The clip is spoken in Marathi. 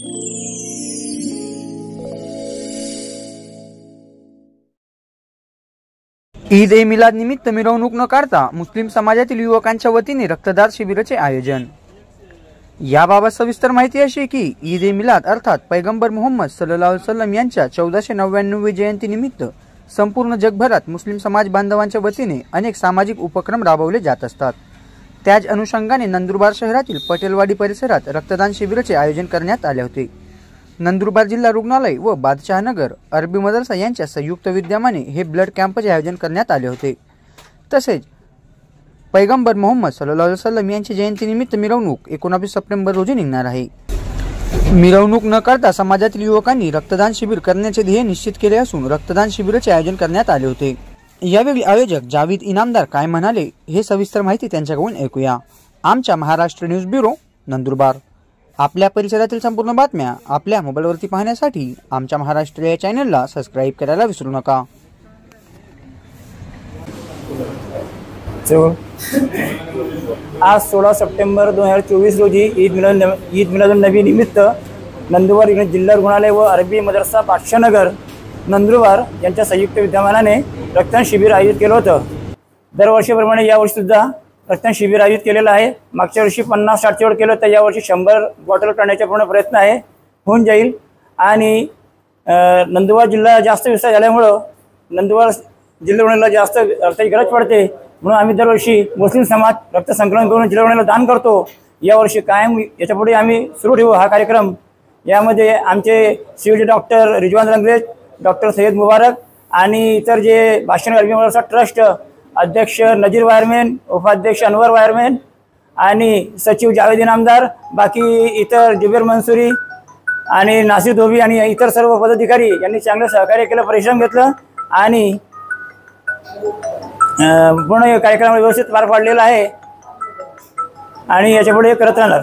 ईद ए मिलाद निमित्त मिरवणूक न काढता मुस्लिम समाजातील युवकांच्या वतीने रक्तदान शिबिराचे आयोजन। याबाबत सविस्तर माहिती अशी की ईद ए मिलाद अर्थात पैगंबर मोहम्मद सल्लल्लाहु अलैहि वसल्लम यांच्या 1499वी जयंती निमित्त संपूर्ण जगभरात मुस्लिम समाज बांधवांच्या वतीने अनेक सामाजिक उपक्रम राबवले जात असतात। त्याच अनुषंगाने नंदुरबार शहरातील पटेलवाडी परिसरात रक्तदान शिबिराचे आयोजन करण्यात आले होते। नंदुरबार जिल्हा रुग्णालय व बादशहानगर अरबी मदरसा यांच्या संयुक्त विद्यमाने हे ब्लड कॅम्पचे आयोजन करण्यात आले होते। तसेच पैगंबर मोहम्मद सल्लल्लाहु अलैहि वसल्लम यांची जयंतीनिमित्त मिरवणूक 19 सप्टेंबर रोजी निघणार आहे। मिरवणूक न करता समाजातील युवकांनी रक्तदान शिबिर करण्याचे ध्येय निश्चित केले असून रक्तदान शिबिराचे आयोजन करण्यात आले होते। यावेळी आयोजक जावेद इनामदार काय म्हणाले हे सविस्तर माहिती त्यांच्याकडून ऐकूया। आमच्या महाराष्ट्र न्यूज ब्युरो नंदुरबार। आपल्या परिसरातील संपूर्ण बातम्या आपल्या मोबाईलवरती पाहण्यासाठी आमच्या महाराष्ट्र या चॅनलला सबस्क्राइब करायला विसरू नका। आज 16 सप्टेंबर 2024 रोजी ईद मिलादुन्नबी निमित्त नंदुरबार जिल्हा रुग्णालय व अरबी मदरसा बादशाहनगर नंदुरबार यांच्या संयुक्त विद्यमानाने रक्तदान शिबिर आयोजित केलं होतं। दरवर्षीप्रमाणे यावर्षी सुद्धा रक्तदान शिबिर आयोजित केलेलं आहे। मागच्या वर्षी 50-60 वर केलं तर यावर्षी 100 बॉटल करण्याचा पूर्ण प्रयत्न आहे, होऊन जाईल। आणि नंदुरबार जिल्हा जास्त विस्तार झाल्यामुळे नंदुरबार जिल्हा रुग्णालयाला जास्त अर्थाची गरज पडते, म्हणून आम्ही दरवर्षी मुस्लिम समाज रक्त संकलन करून जिल्हा रुग्णालयाला दान करतो। यावर्षी कायम याच्यापुढे आम्ही सुरू ठेवू हा कार्यक्रम। यामध्ये आमचे civil doctor Rizwan Rangrez, doctor Sayyed Mubarak आणि इतर जे बादशाहनगर अरबी मदरसा ट्रस्ट अध्यक्ष नजीर वायरमॅन, उपाध्यक्ष अनवर वायरमॅन आणि सचिव जावेद इनामदार, बाकी इतर जुबेर मंसुरी आणि नासिर धोबी आणि इतर सर्व पदाधिकारी यांनी चांगलं सहकार्य केलं, परिश्रम घेतलं आणि पूर्ण कार्यक्रम व्यवस्थित पार पाडलेला आहे आणि याच्यापुढे करत राहणार।